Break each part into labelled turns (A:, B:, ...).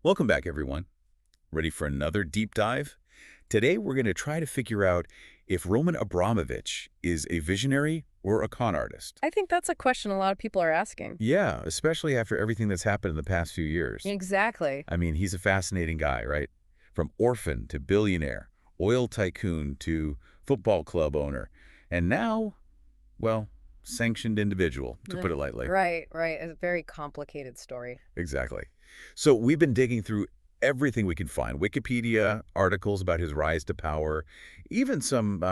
A: Welcome back, everyone. Ready for another deep dive? Today, we're going to try to figure out if Roman Abramovich is a visionary or a con artist.
B: I think that's a question a lot of people are asking.
A: Yeah, especially after everything that's happened in the past few years.
B: Exactly.
A: I mean, he's a fascinating guy, right? From orphan to billionaire, oil tycoon to football club owner, and now, well, sanctioned individual, to put it lightly.
B: Right. A very complicated story.
A: Exactly. So we've been digging through everything we can find. Wikipedia, articles about his rise to power, even some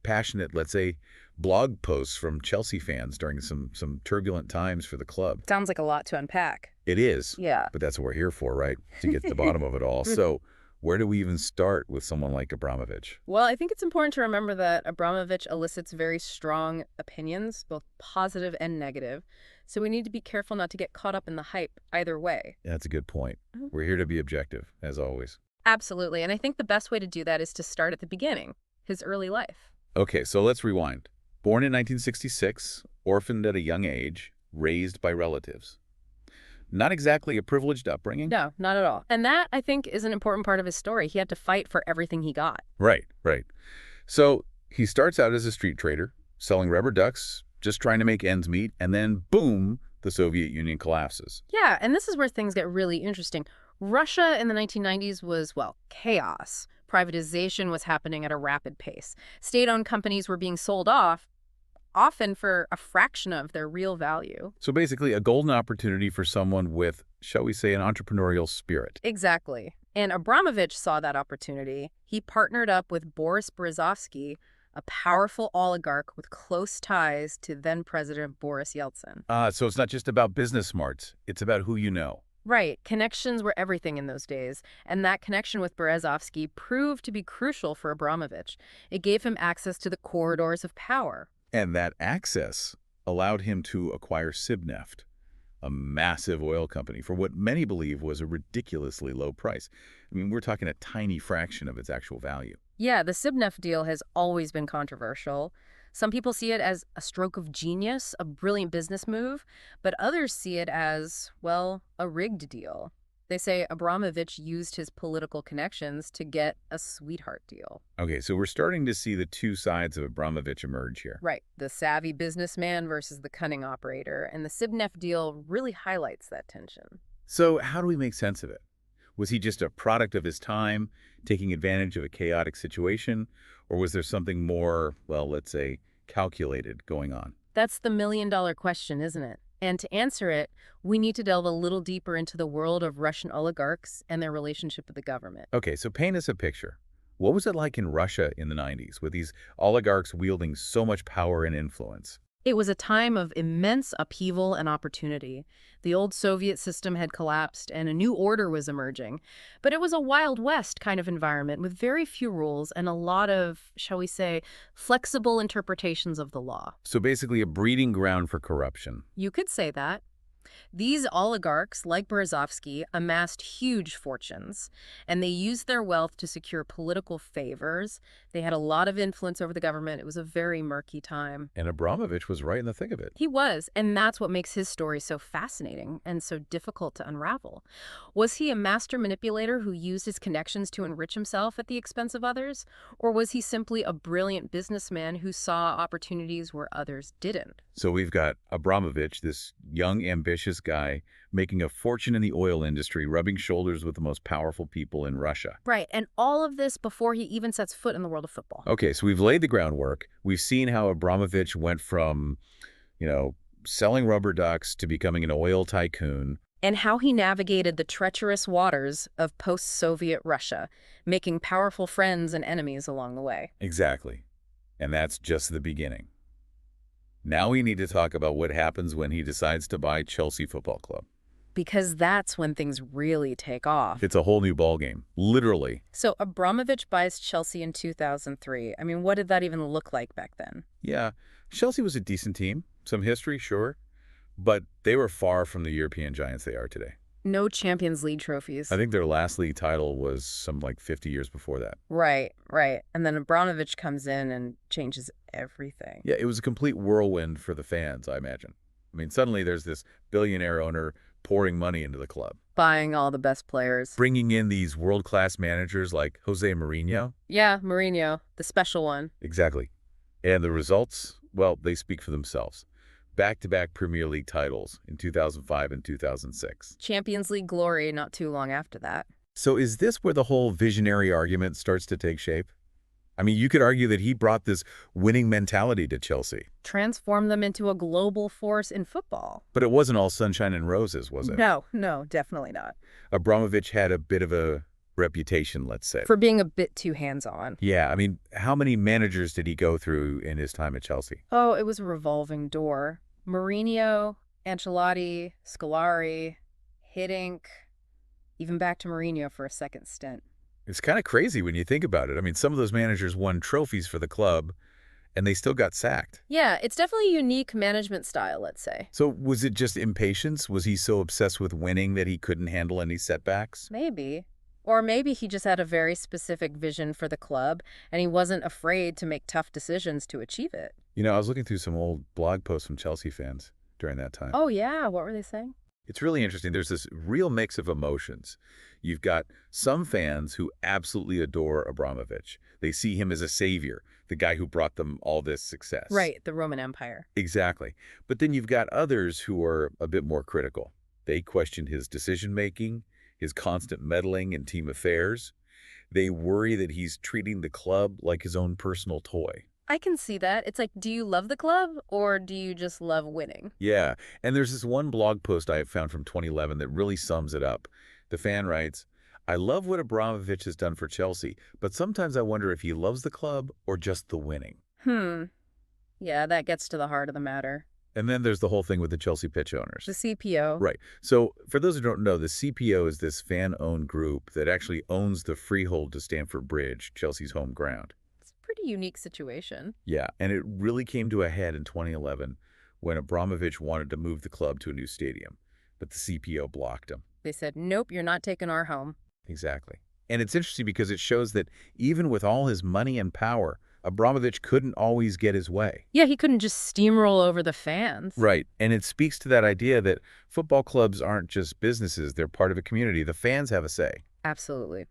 A: passionate, let's say, blog posts from Chelsea fans during some turbulent times for the club.
B: Sounds like a lot to unpack.
A: It is,
B: Yeah.
A: but that's what we're here for, right? To get to the bottom of it all. So where do we even start with someone like Abramovich?
B: Well, I think it's important to remember that Abramovich elicits very strong opinions, both positive and negative. So we need to be careful not to get caught up in the hype either way.
A: That's a good point.
B: Mhm.
A: We're here to be objective, as always.
B: Absolutely. And I think the best way to do that is to start at the beginning, his early life.
A: Okay, so let's rewind. Born in 1966, orphaned at a young age, raised by relatives. Not exactly a privileged upbringing.
B: No, not at all. And that, I think, is an important part of his story. He had to fight for everything he got.
A: Right. So he starts out as a street trader, selling rubber ducks, just trying to make ends meet, and then boom, the Soviet Union collapses.
B: Yeah, and this is where things get really interesting. Russia in the 1990s was, well, chaos. Privatization was happening at a rapid pace. State-owned companies were being sold off, often for a fraction of their real value.
A: So basically a golden opportunity for someone with, shall we say, an entrepreneurial spirit.
B: Exactly. And Abramovich saw that opportunity. He partnered up with Boris Berezovsky, a powerful oligarch with close ties to then-President Boris Yeltsin.
A: So it's not just about business smarts, it's about who you know.
B: Right. Connections were everything in those days, and that connection with Berezovsky proved to be crucial for Abramovich. It gave him access to the corridors of power.
A: And that access allowed him to acquire Sibneft, a massive oil company, for what many believe was a ridiculously low price. I mean, we're talking a tiny fraction of its actual value.
B: Yeah, the Sibneft deal has always been controversial. Some people see it as a stroke of genius, a brilliant business move, but others see it as, well, a rigged deal. They say Abramovich used his political connections to get a sweetheart deal.
A: Okay, so we're starting to see the two sides of Abramovich emerge here.
B: Right, the savvy businessman versus the cunning operator, and the Sibneft deal really highlights that tension.
A: So how do we make sense of it? Was he just a product of his time, taking advantage of a chaotic situation, or was there something more, well, let's say, calculated going on?
B: That's the million-dollar question, isn't it? And to answer it, we need to delve a little deeper into the world of Russian oligarchs and their relationship with the government.
A: Okay, so paint us a picture. What was it like in Russia in the 90s with these oligarchs wielding so much power and influence?
B: It was a time of immense upheaval and opportunity. The old Soviet system had collapsed and a new order was emerging. But it was a Wild West kind of environment with very few rules and a lot of, shall we say, flexible interpretations of the law.
A: So basically a breeding ground for corruption.
B: You could say that. These oligarchs, like Berezovsky, amassed huge fortunes, and they used their wealth to secure political favors. They had a lot of influence over the government. It was a very murky time.
A: And Abramovich was right in the thick of it.
B: He was, and that's what makes his story so fascinating and so difficult to unravel. Was he a master manipulator who used his connections to enrich himself at the expense of others? Or was he simply a brilliant businessman who saw opportunities where others didn't?
A: So we've got Abramovich, this young, ambitious guy, making a fortune in the oil industry, rubbing shoulders with the most powerful people in Russia.
B: Right, and all of this before he even sets foot in the world of football.
A: Okay, so we've laid the groundwork. We've seen how Abramovich went from, selling rubber ducks to becoming an oil tycoon.
B: And how he navigated the treacherous waters of post-Soviet Russia, making powerful friends and enemies along the way.
A: Exactly. And that's just the beginning. Now we need to talk about what happens when he decides to buy Chelsea Football Club.
B: Because that's when things really take off.
A: It's a whole new ballgame, literally.
B: So Abramovich buys Chelsea in 2003. I mean, what did that even look like back then?
A: Yeah, Chelsea was a decent team. Some history, sure. But they were far from the European giants they are today.
B: No Champions League trophies.
A: I think their last league title was some 50 years before that.
B: Right. And then Abramovich comes in and changes everything.
A: Yeah, it was a complete whirlwind for the fans, I imagine. I mean, suddenly there's this billionaire owner pouring money into the club,
B: Buying all the best players.
A: bringing in these world-class managers like Jose Mourinho.
B: Yeah, Mourinho, the special one.
A: Exactly. And the results, well, they speak for themselves. Back-to-back Premier League titles in 2005 and 2006.
B: Champions League glory not too long after that.
A: So is this where the whole visionary argument starts to take shape? I mean, you could argue that he brought this winning mentality to Chelsea.
B: Transform them into a global force in football.
A: But it wasn't all sunshine and roses, was it?
B: No, definitely not.
A: Abramovich had a bit of a reputation, let's say.
B: For being a bit too hands-on.
A: Yeah, I mean, how many managers did he go through in his time at Chelsea?
B: Oh, it was a revolving door. Mourinho, Ancelotti, Scolari, Hiddink, even back to Mourinho for a second stint.
A: It's kind of crazy when you think about it. I mean, some of those managers won trophies for the club, and they still got sacked.
B: Yeah, it's definitely a unique management style, let's say.
A: So was it just impatience? Was he so obsessed with winning that he couldn't handle any setbacks?
B: Maybe. Or maybe he just had a very specific vision for the club, and he wasn't afraid to make tough decisions to achieve it.
A: You know, I was looking through some old blog posts from Chelsea fans during that time.
B: Oh, yeah, what were they saying?
A: It's really interesting. There's this real mix of emotions. You've got some fans who absolutely adore Abramovich. They see him as a savior, the guy who brought them all this success.
B: Right, the Roman Empire.
A: Exactly. But then you've got others who are a bit more critical. They question his decision-making, his constant meddling in team affairs. They worry that he's treating the club like his own personal toy.
B: I can see that. It's like, do you love the club or do you just love winning?
A: Yeah, and there's this one blog post I found from 2011 that really sums it up. The fan writes, "I love what Abramovich has done for Chelsea, but sometimes I wonder if he loves the club or just the winning."
B: Yeah, that gets to the heart of the matter.
A: And then there's the whole thing with the Chelsea pitch owners.
B: The CPO.
A: Right. So for those who don't know, the CPO is this fan-owned group that actually owns the freehold to Stamford Bridge, Chelsea's home ground.
B: It's a pretty unique situation.
A: Yeah, and it really came to a head in 2011 when Abramovich wanted to move the club to a new stadium, but the CPO blocked him.
B: They said, nope, you're not taking our home.
A: Exactly. And it's interesting because it shows that even with all his money and power, Abramovich couldn't always get his way.
B: Yeah, he couldn't just steamroll over the fans.
A: Right. And it speaks to that idea that football clubs aren't just businesses. They're part of a community. The fans have a say.
B: Absolutely.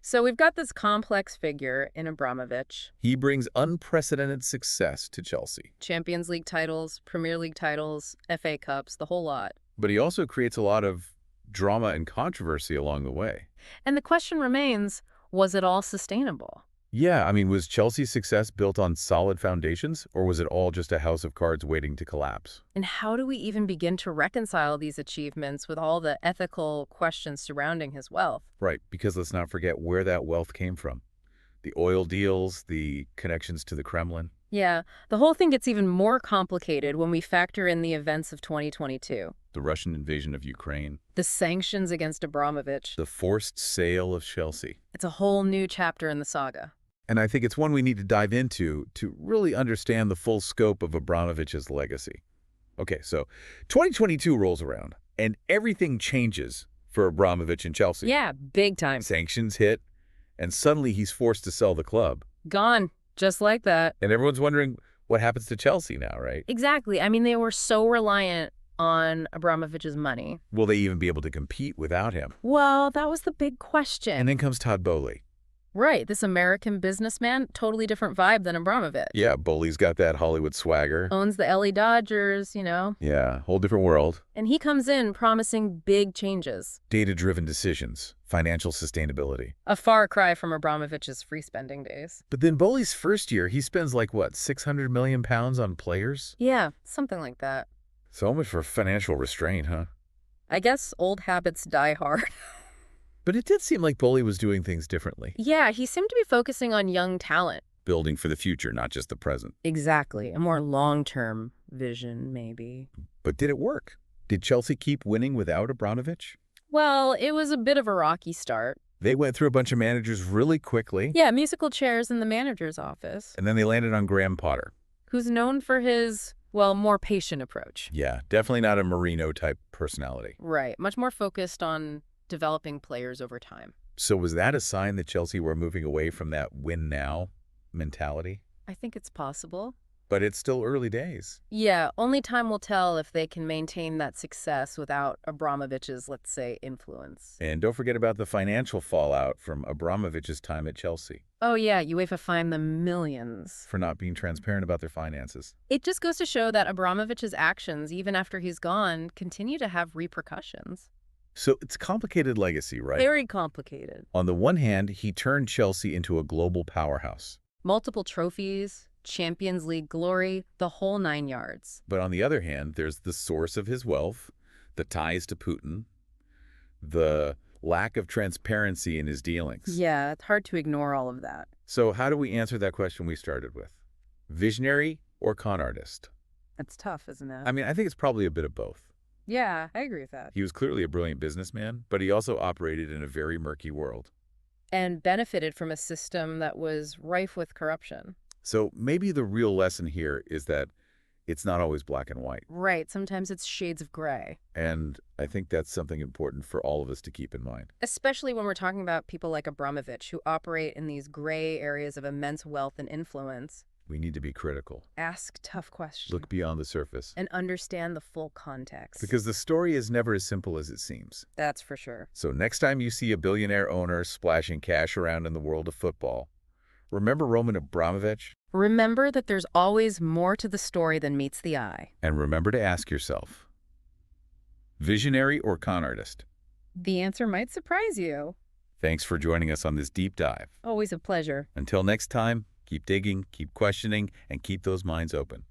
B: So we've got this complex figure in Abramovich.
A: He brings unprecedented success to Chelsea.
B: Champions League titles, Premier League titles, FA Cups, the whole lot.
A: But he also creates a lot of drama and controversy along the way.
B: And the question remains, was it all sustainable?
A: Yeah, I mean, was Chelsea's success built on solid foundations, or was it all just a house of cards waiting to collapse?
B: And how do we even begin to reconcile these achievements with all the ethical questions surrounding his wealth?
A: Right, because let's not forget where that wealth came from. The oil deals, the connections to the Kremlin.
B: Yeah, the whole thing gets even more complicated when we factor in the events of 2022.
A: The Russian invasion of Ukraine.
B: The sanctions against Abramovich.
A: The forced sale of Chelsea.
B: It's a whole new chapter in the saga.
A: And I think it's one we need to dive into to really understand the full scope of Abramovich's legacy. Okay, so 2022 rolls around, and everything changes for Abramovich and Chelsea.
B: Yeah, big time.
A: Sanctions hit, and suddenly he's forced to sell the club.
B: Gone, just like that.
A: And everyone's wondering what happens to Chelsea now, right?
B: Exactly. I mean, they were so reliant on Abramovich's money.
A: Will they even be able to compete without him?
B: Well, that was the big question.
A: And then comes Todd Boehly.
B: Right, this American businessman, totally different vibe than Abramovich.
A: Yeah, Boehly's got that Hollywood swagger.
B: Owns the LA Dodgers, you know.
A: Yeah, whole different world.
B: And he comes in promising big changes.
A: Data-driven decisions, financial sustainability.
B: A far cry from Abramovich's free spending days.
A: But then Boehly's first year, he spends like, what, 600 million pounds on players?
B: Yeah, something like that.
A: So much for financial restraint, huh?
B: I guess old habits die hard.
A: But it did seem like Boehly was doing things differently.
B: Yeah, he seemed to be focusing on young talent.
A: Building for the future, not just the present.
B: Exactly. A more long-term vision, maybe.
A: But did it work? Did Chelsea keep winning without Abramovich?
B: Well, it was a bit of a rocky start.
A: They went through a bunch of managers really quickly.
B: Yeah, musical chairs in the manager's office.
A: And then they landed on Graham Potter.
B: Who's known for his, well, more patient approach.
A: Yeah, definitely not a Marino-type personality.
B: Right. Much more focused on developing players over time.
A: So was that a sign that Chelsea were moving away from that win-now mentality?
B: I think it's possible.
A: But it's still early days.
B: Yeah, only time will tell if they can maintain that success without Abramovich's, let's say, influence.
A: And don't forget about the financial fallout from Abramovich's time at Chelsea
B: Oh yeah, UEFA fined them millions.
A: for not being transparent about their finances.
B: It just goes to show that Abramovich's actions, even after he's gone, continue to have repercussions.
A: So it's a complicated legacy, right?
B: Very complicated.
A: On the one hand, he turned Chelsea into a global powerhouse.
B: Multiple trophies, Champions League glory, the whole 9 yards.
A: But on the other hand, there's the source of his wealth, the ties to Putin, the lack of transparency in his dealings.
B: Yeah, it's hard to ignore all of that.
A: So how do we answer that question we started with? Visionary or con artist?
B: It's tough, isn't it?
A: I mean, I think it's probably a bit of both.
B: Yeah, I agree with that.
A: He was clearly a brilliant businessman, but he also operated in a very murky world.
B: And benefited from a system that was rife with corruption.
A: So maybe the real lesson here is that it's not always black and white.
B: Right, sometimes it's shades of gray.
A: And I think that's something important for all of us to keep in mind.
B: Especially when we're talking about people like Abramovich, who operate in these gray areas of immense wealth and influence.
A: We need to be critical.
B: Ask tough questions.
A: Look beyond the surface.
B: And understand the full context.
A: Because the story is never as simple as it seems.
B: That's for sure.
A: So next time you see a billionaire owner splashing cash around in the world of football, remember Roman Abramovich?
B: Remember that there's always more to the story than meets the eye.
A: And remember to ask yourself, visionary or con artist?
B: The answer might surprise you.
A: Thanks for joining us on this deep dive.
B: Always a pleasure.
A: Until next time, keep digging, keep questioning, and keep those minds open.